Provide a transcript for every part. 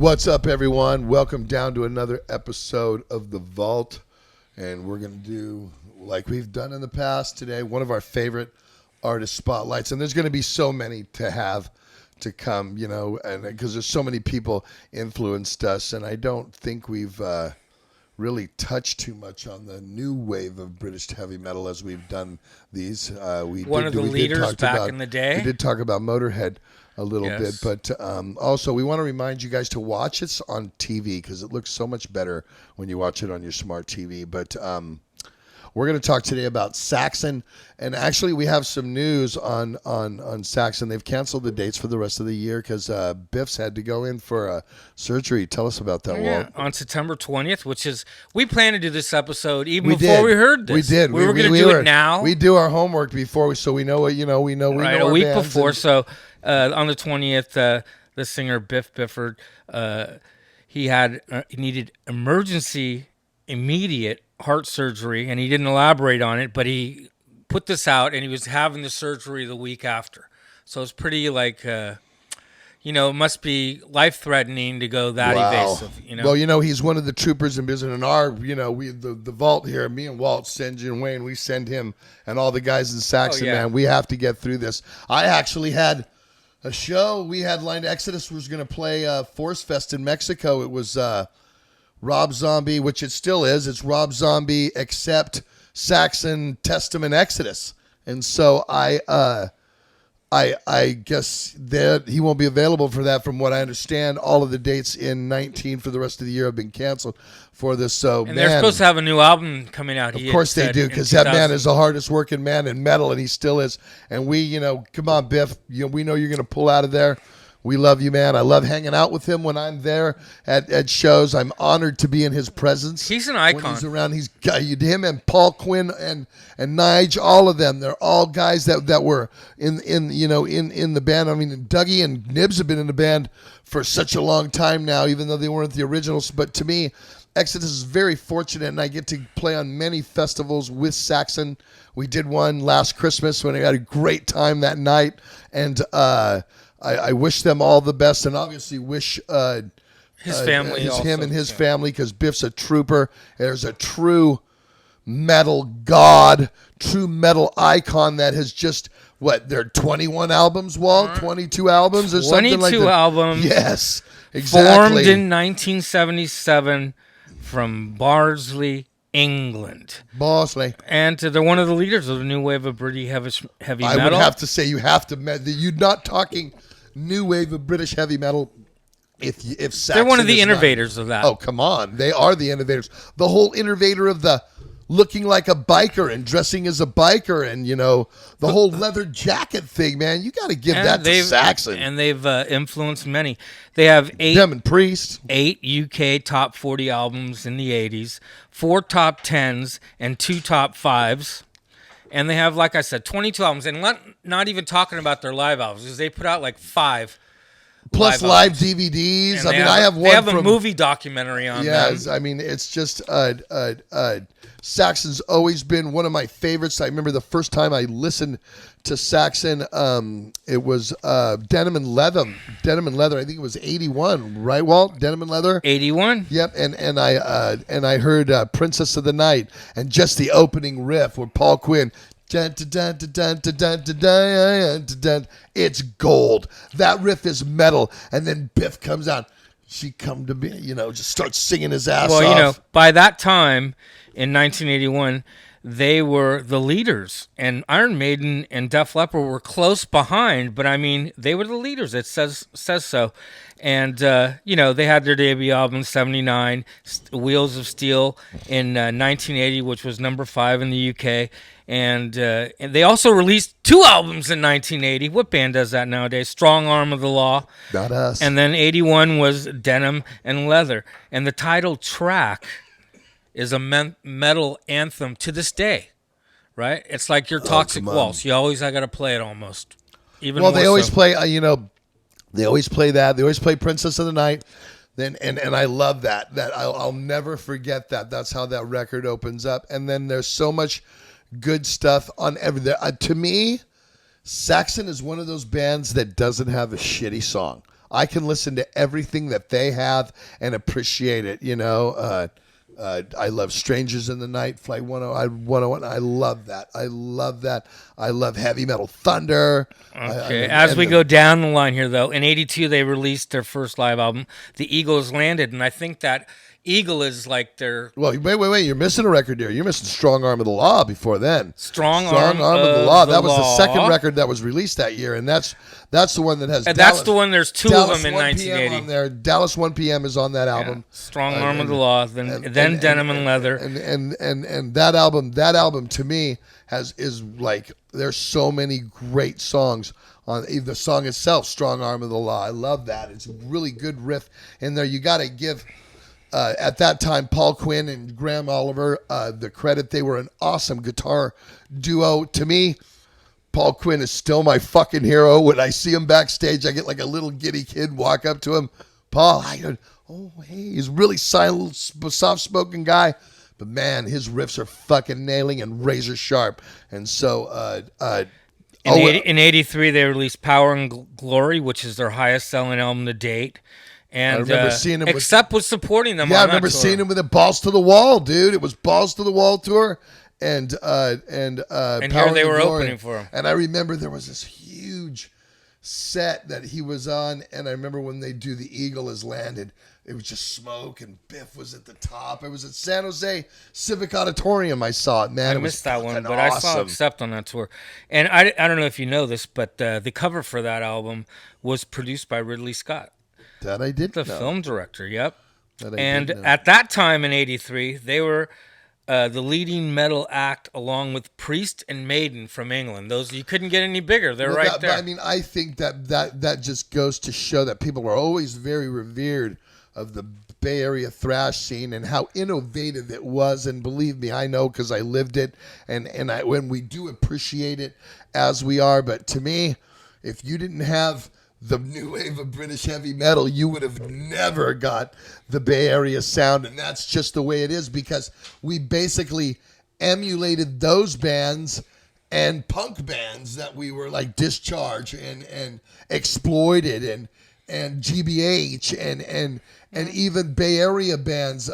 What's up, everyone? Welcome down to another episode of The Vault. And we're going to do, like we've done in the past today, one of our favorite artist spotlights. And there's going to be so many to have to come, you know, and because there's so many people influenced us. And I don't think we've really touched too much on the new wave of British heavy metal as we've done these. One of the leaders back in the day. We did talk about Motorhead a little bit, but also we want to remind you guys to watch it on TV because it looks so much better when you watch it on your smart TV. But we're going to talk today about Saxon, and actually we have some news on Saxon. They've canceled the dates for the rest of the year because Biff's had to go in for surgery. Tell us about that, Walt. On September 20th, which is, we planned to do this episode before we heard this. We did. We were going to do it now. We do our homework before, so we know what, we know a week before. So on the 20th, the singer Biff Bifford, he needed emergency, immediate heart surgery, and he didn't elaborate on it, but he put this out, and he was having the surgery the week after. So it's pretty it must be life-threatening to go that evasive. Well, he's one of the troopers in business, and the Vault here, me and Walt send you and Wayne, we send him and all the guys in Saxon, man. We have to get through this. I actually had a show we had lined. Exodus was going to play Force Fest in Mexico. It was Rob Zombie, which it still is. It's Rob Zombie, except Saxon, Testament, Exodus. And so I guess that he won't be available for that. From what I understand, all of the dates in 19 for the rest of the year have been canceled for this. So, and they're supposed to have a new album coming out. Of course they do, because that man is the hardest working man in metal, and he still is. And we, come on, Biff, we know you're going to pull out of there. We love you, man. I love hanging out with him when I'm there at shows. I'm honored to be in his presence. He's an icon. When he's around, he's got him and Paul Quinn and Nige, all of them. They're all guys that were in the band. I mean, Dougie and Nibs have been in the band for such a long time now, even though they weren't the originals. But to me, Exodus is very fortunate, and I get to play on many festivals with Saxon. We did one last Christmas when I had a great time that night, and I wish them all the best, and obviously wish his family, him and his family, because Biff's a trooper. There's a true metal god, true metal icon that has just, they're 21 albums, Walt? 22 albums or something like that? 22 albums. Yes, exactly. Formed in 1977 from Barnsley, England. Barnsley. And they're one of the leaders of the new wave of British heavy metal. I would have to say you're not talking new wave of British heavy metal if Saxon they're one of the innovators of that. Oh, come on. They are the innovators. The whole innovator of the looking like a biker and dressing as a biker, and the whole leather jacket thing, man. You got to give that to Saxon. And they've influenced many. They have them and Priest. 8 UK top 40 albums in the 80s, 4 top 10s, and 2 top 5s. And they have, like I said, 22 albums. And not even talking about their live albums, because they put out like 5 plus live DVDs. And I have one. They have a movie documentary on them. Yes, I mean, it's just Saxon's always been one of my favorites. I remember the first time I listened to Saxon, it was Denim and Leather. I think it was 81, right, Walt? Denim and Leather. 81. Yep, and I heard Princess of the Night, and just the opening riff with Paul Quinn. It's gold. That riff is metal, and then Biff comes out. She come to me, just starts singing his ass off. Well, by that time in 1981, they were the leaders, and Iron Maiden and Def Leppard were close behind, but I mean, they were the leaders. It says so. And, they had their debut album in 79, Wheels of Steel in 1980, which was number 5 in the UK. And they also released 2 albums in 1980. What band does that nowadays? Strong Arm of the Law. Not us. And then 81 was Denim and Leather. And the title track is a metal anthem to this day, right? It's like your Toxic Waltz. You always got to play it almost. They always play, they always play that. They always play Princess of the Night. Then and I love that. I'll never forget that. That's how that record opens up. And then there's so much good stuff on everything. To me, Saxon is one of those bands that doesn't have a shitty song. I can listen to everything that they have and appreciate it. I love Strangers in the Night, Flight 101. I love that. I love that. I love Heavy Metal Thunder. Okay. As we go down the line here, though, in '82 they released their first live album, "The Eagles Landed," and I think that Eagle is like their Well, wait. You're missing a record here. You're missing Strong Arm of the Law before then. Strong Arm of the Law. That was the second Law. record that was released that year, and that's the one that has. And Dallas, that's the one. There's two Dallas of them in 1 PM 1980. on there. Dallas 1 PM is on that album. Strong Arm of the Law, then Denim and Leather, and that album to me is like there's so many great songs on the song itself. Strong Arm of the Law. I love that. It's a really good riff in there. You got to give. At that time, Paul Quinn and Graham Oliver, the credit. They were an awesome guitar duo. To me, Paul Quinn is still my fucking hero. When I see him backstage, I get like a little giddy kid, walk up to him. Paul, oh, hey. He's a really silent, soft-spoken guy. But, man, his riffs are fucking nailing and razor sharp. And so... in '83, they released "Power and Glory," which is their highest-selling album to date. And I remember seeing him Accept was supporting them. Yeah, on I remember that tour. seeing him with a Balls to the Wall, dude. It was Balls to the Wall tour, and Power here they and were Glory. opening for him. And I remember there was this huge set that he was on, and I remember when they do "The Eagle Has Landed," it was just smoke, and Biff was at the top. It was at San Jose Civic Auditorium. I saw it, man. I It was missed that one, fucking but I saw awesome. Accept on that tour. And I don't know if you know this, but the cover for that album was produced by Ridley Scott, That I did the know. film director. Yep. That I And did know. at that time in '83, they were the leading metal act along with Priest and Maiden from England. Those you couldn't get any bigger. They're Well, right that- there. But I mean, I think that just goes to show that people were always very revered of the Bay Area thrash scene and how innovative it was. And believe me, I know because I lived it, and when we do appreciate it as we are. But to me, if you didn't have the new wave of British heavy metal, you would have never got the Bay Area sound. And that's just the way it is because we basically emulated those bands and punk bands that we were like Discharge and Exploited and GBH and even Bay Area bands,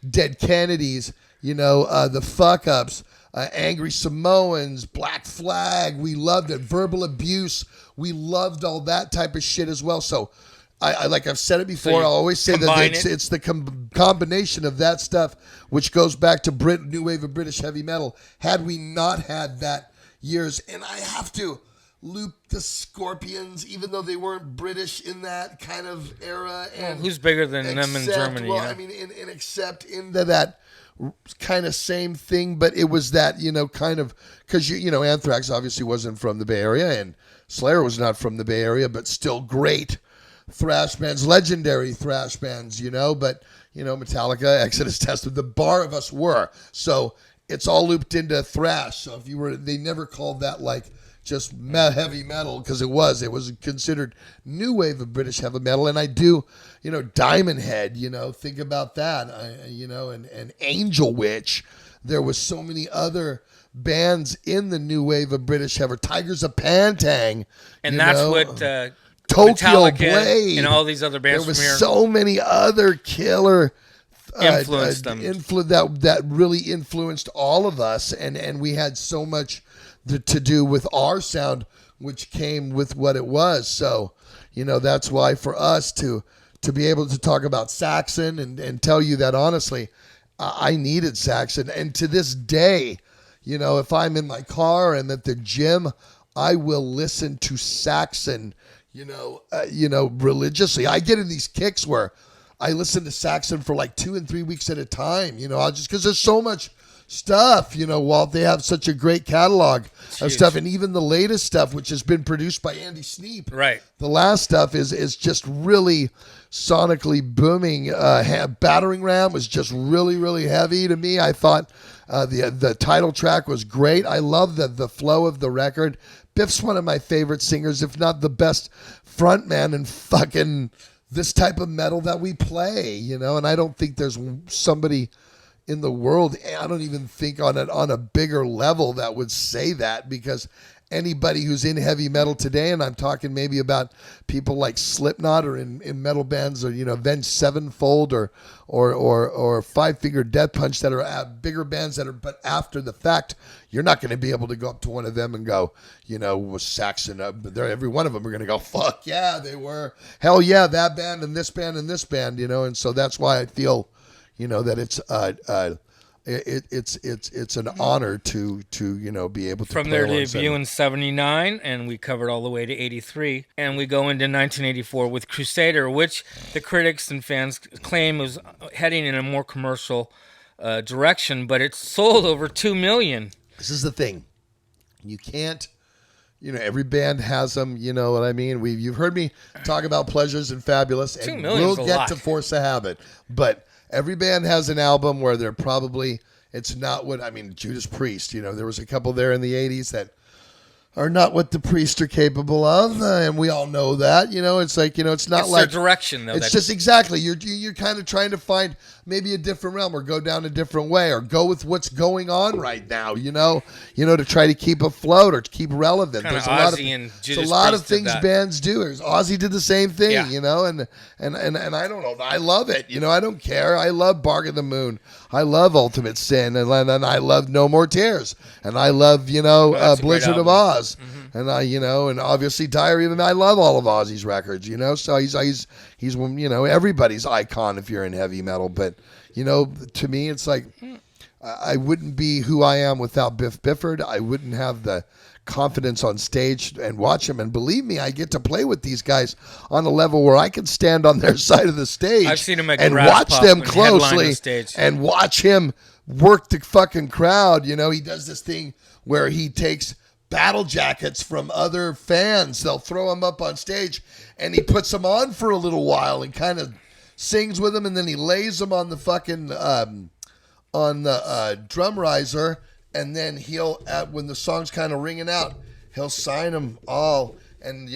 Dead Kennedys, the Fuck Ups, Angry Samoans, Black Flag. We loved it. Verbal Abuse. We loved all that type of shit as well. So I like I've said it before. you I'll always say that combine it's the combination of that stuff, which goes back to new wave of British heavy metal. Had we not had that years, and I have to loop the Scorpions, even though they weren't British in that kind of era. And who's bigger than them in Germany? Well, I mean, except into that kind of same thing, but it was that, kind of, because, Anthrax obviously wasn't from the Bay Area, and Slayer was not from the Bay Area, but still great thrash bands, legendary thrash bands, but, Metallica, Exodus, Testament, the bar of us were. So it's all looped into thrash. So they never called that like just heavy metal, because it was considered new wave of British heavy metal. And I do, Diamond Head, think about that, and Angel Witch. There was so many other bands in the new wave of British heavy. Tigers of Pantang, And that's what Tokyo Metallica Blade and all these other bands there was from here so many other killer influenced them. that really influenced all of us, and we had so much to do with our sound, which came with what it was. So, that's why for us to be able to talk about Saxon and tell you that honestly, I needed Saxon. And to this day, if I'm in my car and at the gym, I will listen to Saxon, religiously. I get in these kicks where I listen to Saxon for like 2 and 3 weeks at a time, I'll just, because there's so much stuff, Walt, they have such a great catalog of stuff, and even the latest stuff, which has been produced by Andy Sneap. Right. The last stuff is just really sonically booming. Battering Ram was just really, really heavy to me. I thought the title track was great. I love the flow of the record. Biff's one of my favorite singers, if not the best frontman in fucking this type of metal that we play, and I don't think there's somebody in the world. I don't even think on a bigger level that would say that, because anybody who's in heavy metal today, and I'm talking maybe about people like Slipknot or in metal bands, or Avenged Sevenfold or Five Finger Death Punch, that are bigger bands that are, but after the fact, you're not going to be able to go up to one of them and go, with Saxon, every one of them are going to go, fuck yeah, they were, hell yeah, that band and this band and this band, and so that's why I feel, that it's an honor to be able to from play their alongside debut them. in 79, and we covered all the way to 83, and we go into 1984 with Crusader, which the critics and fans claim was heading in a more commercial direction, but it sold over 2 million. This is the thing, you can't, every band has them, you know what I mean? You've heard me talk about Pleasures and Fabulous, and 2 million we'll is a get lot. to Force a Habit, but every band has an album where they're probably, it's not what, Judas Priest, there was a couple there in the 80s that are not what the Priests are capable of, and we all know that, it's like, it's not It's like their direction, though. it's just exactly, you're kind of trying to find maybe a different realm, or go down a different way, or go with what's going on right now, to try to keep afloat or to keep relevant. Kinda There's a lot of, Ozzy and there's Judas a lot of Priest did things that. bands do. Ozzy did the same thing, Yeah. and I don't know, I love it, I don't care. I love Bark of the Moon, I love Ultimate Sin, and I love No More Tears, and I love that's a great Blizzard of album. Oz, and and obviously Diary of the I love all of Ozzy's records, so he's everybody's icon if you're in heavy metal, but to me it's like I wouldn't be who I am without Biff Bifford. I wouldn't have the confidence on stage and watch him, and believe me, I get to play with these guys on a level where I can stand on their side of the stage. I've seen him at and Grass watch Pop them when he headlined closely the stage. and watch him work the fucking crowd. He does this thing where he takes battle jackets from other fans. They'll throw them up on stage, and he puts them on for a little while and kind of sings with them, and then he lays them on the fucking on the drum riser, and then he'll, when the song's kind of ringing out, he'll sign them all, and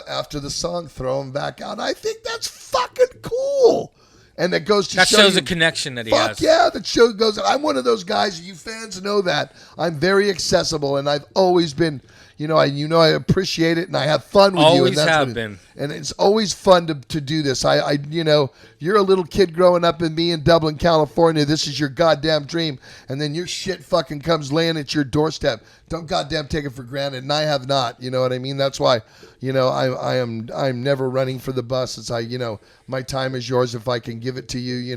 after the song, throw them back out. I think that's fucking cool. And it goes to That show shows you, a connection that he fuck has. yeah, that show goes. I'm one of those guys. You fans know that I'm very accessible, and I've always been. I appreciate it, and I have fun with you. Always And that's have what been. And it's always fun to do this. You're a little kid growing up in me in Dublin, California. This is your goddamn dream, and then your shit fucking comes laying at your doorstep. Don't goddamn take it for granted, and I have not. You know what I mean? That's why, I'm never running for the bus. It's my time is yours if I can give it to you.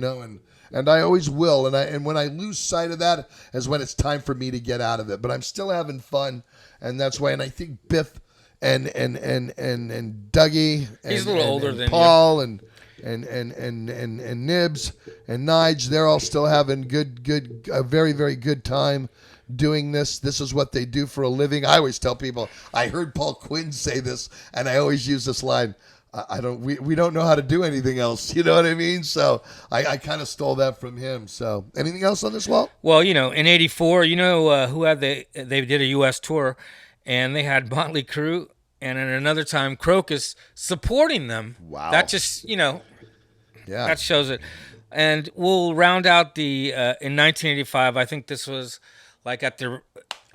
And I alwaes will. And when I lose sight of that is when it's time for me to get out of it. But I'm still having fun, and that's why. And I think Biff and Dougie, He's a little older than Paul and Nibs and Nige, they're all still having a very, very good time doing this. This is what they do for a living. I always tell people, I heard Paul Quinn say this, and I always use this line. We don't know how to do anything else. You know what I mean? So I kind of stole that from him. So anything else on this, Walt? Well, in '84, who had they did a U.S. tour, and they had Motley Crue, and at another time Crocus supporting them. Wow. That just Yeah. that shows it. And we'll round out the in 1985. I think this was like at their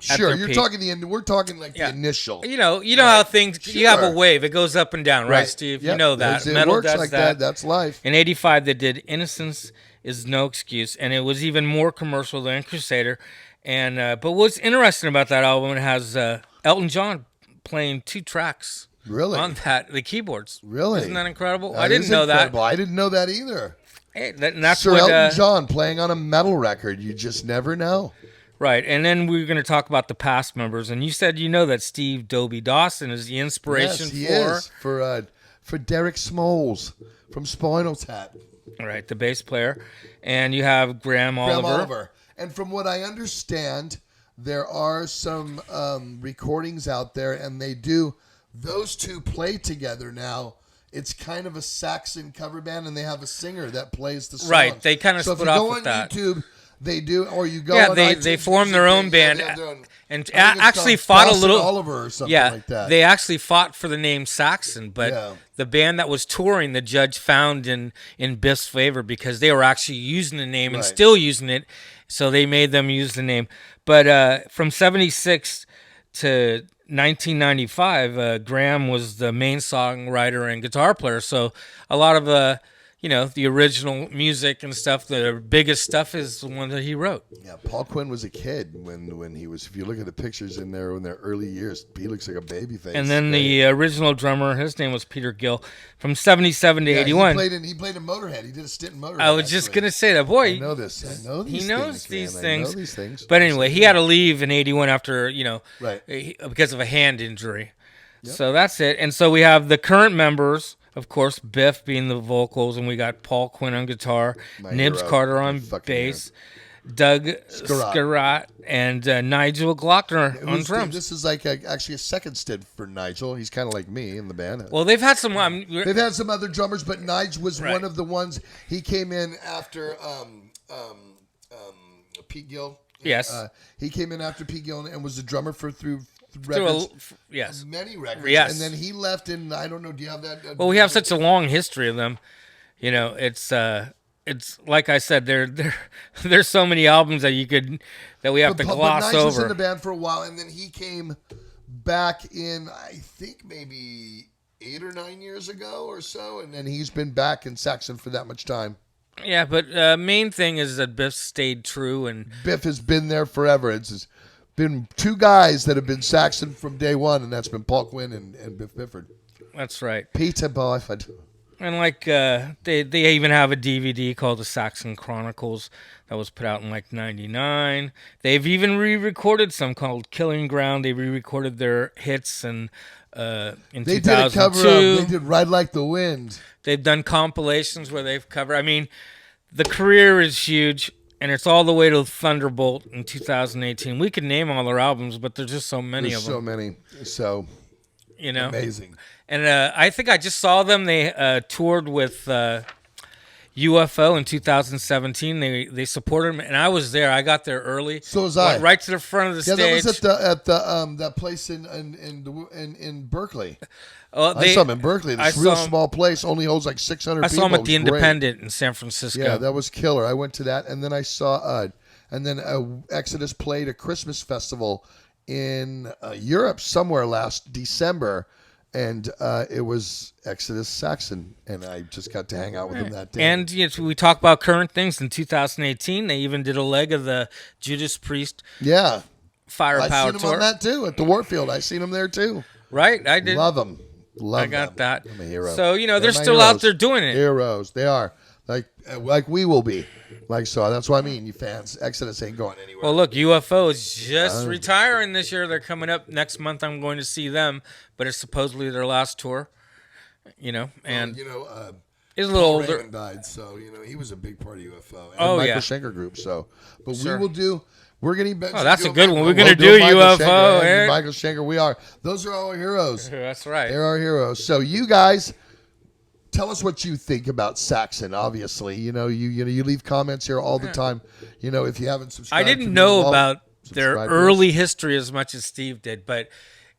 Sure, you're peak. talking we're talking like the initial. You know how things. You have a Sure. wave; it goes up and down, right, Steve? Yep. You know that It metal works does like that. That's life. In '85, they did "Innocence Is No Excuse," and it was even more commercial than Crusader. And but what's interesting about that album, it has Elton John playing 2 tracks Really? on the keyboards. Really? Isn't that incredible? That I didn't is know incredible. I didn't know that either. that. Hey, and that's Sir what Elton John playing on a metal record. You just never know. right. And then we're going to talk about the past members. And you said that Steve Dobie Dawson is the inspiration Yes, he for is for Derek Smoles from Spinal Tap. right the bass player, and you have Graham Oliver. And from what I understand, there are some recordings out there, and those two play together now. It's kind of a Saxon cover band, and they have a singer that plays the songs. Right, they kind of so split if you off go with on that. YouTube, they do, or you go Yeah, on they iTunes form their Music, own band, they have their own- and I think it's actually called fought a Fawcett little. Oliver or something Yeah, like that. they actually fought for the name Saxon, but Yeah. the band that was touring, the judge found in Biff's favor because they were actually using the name and Right. still using it, so they made them use the name. But from '76 to 1995, Graham was the main songwriter and guitar player. So a lot of the original music and stuff, the biggest stuff is the one that he wrote. Yeah, Paul Quinn was a kid when he was. If you look at the pictures in their early years, he looks like a baby face. And then the original drummer, his name was Peter Gill, from '77 to '81. He played in Motorhead. He did a stint in Motorhead. I was just gonna say that, boy. I know this. I know these. He knows things, these man. things. I know these things. But anyway, he had to leave in '81 after Right. because of a hand injury. Yep. So that's it. And so we have the current members, of course, Biff being the vocals, and we got Paul Quinn on guitar, Nibs hero. Carter on bass, Doug Scarratt, and Nigel Glockner on drums. This is like actually a second stint for Nigel. He's kind of like me in the band. Well, they've had some. They've had some other drummers, but Nigel was one of the ones. He came in after Pete Gill. Yes. He came in after Pete Gill and was the drummer through yes, many records. Yes. And then he left in, I don't know, do you have that? Well, we have such a long history of them. It's like I said, there's so many albums that we have to gloss Nigel over. was in the band for a while, and then he came back in, I think maybe 8 or 9 years ago or so, and then he's been back in Saxon for that much time. Yeah, but main thing is that Biff stayed true, and Biff has been there forever. It's been two guys that have been Saxon from day one, and that's been Paul Quinn and Biff Bifford. That's right. Peter Bifford. And they even have a DVD called The Saxon Chronicles that was put out in '99. They've even re-recorded some called Killing Ground. They re-recorded their hits in 2002. They did a cover of, they did Ride Like the Wind. They've done compilations where they've covered. I mean, the career is huge, and it's all the way to Thunderbolt in 2018. We could name all their albums, but there's just so many of them. So many. So, amazing. And I think I just saw them. They toured with UFO in 2017. They supported them, and I was there. I got there early. So was I. Went right to the front of the stage. Yeah, that was at the that place in Berkeley. I saw him in Berkeley. This real small place only holds like 600 people. I saw him at the Independent in San Francisco. Yeah, that was killer. I went to that, and then I saw Exodus played a Christmas festival in Europe somewhere last December. And it was Exodus Saxon, and I just got to hang out with him that day. And we talk about current things. In 2018, they even did a leg of the Judas Priest Firepower Tour. I seen him tour. on that too at the Warfield. I seen him there too. Right, I did. Love them. I got that. I'm a hero. So they're still out there doing it. Heroes, they are like we will be. So that's what I mean, you fans. Exodus ain't going anywhere. Well, look, UFO is just retiring this year. They're coming up next month. I'm going to see them, but it's supposedly their last tour. And it's a little older. Raymond died, so he was a big part of UFO. And Michael Schenker Group. So, but we will do. We're getting back. Oh, that's a good one. We're going to do UFO. Schenker, Michael Schenker. We are. Those are our heroes. That's right. They're our heroes. So you guys. Tell us what you think about Saxon. Obviously, you leave comments here all the time. If you haven't subscribed, I didn't know about their early history as much as Steve did, but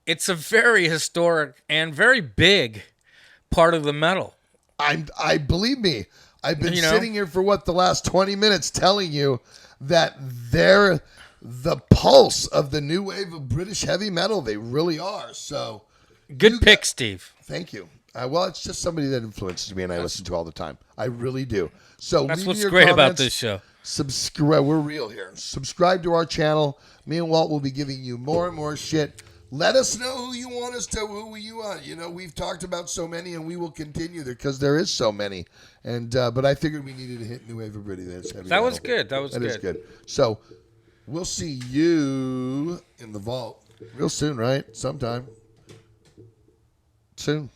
it's a very historic and very big part of the metal. I believe me. I've been sitting here for the last 20 minutes telling you that they're the pulse of the new wave of British heavy metal. They really are. So good pick, Steve. Thank you. Well, it's just somebody that influences me and I listen to all the time. I really do. So that's what's great about this show. Subscribe. We're real here. Subscribe to our channel. Me and Walt will be giving you more and more shit. Let us know who you want us to, who you want. We've talked about so many, and we will continue there because there is so many. And but I figured we needed to hit new wave of British. That was good. That is good. So we'll see you in the vault real soon, right? Sometime soon.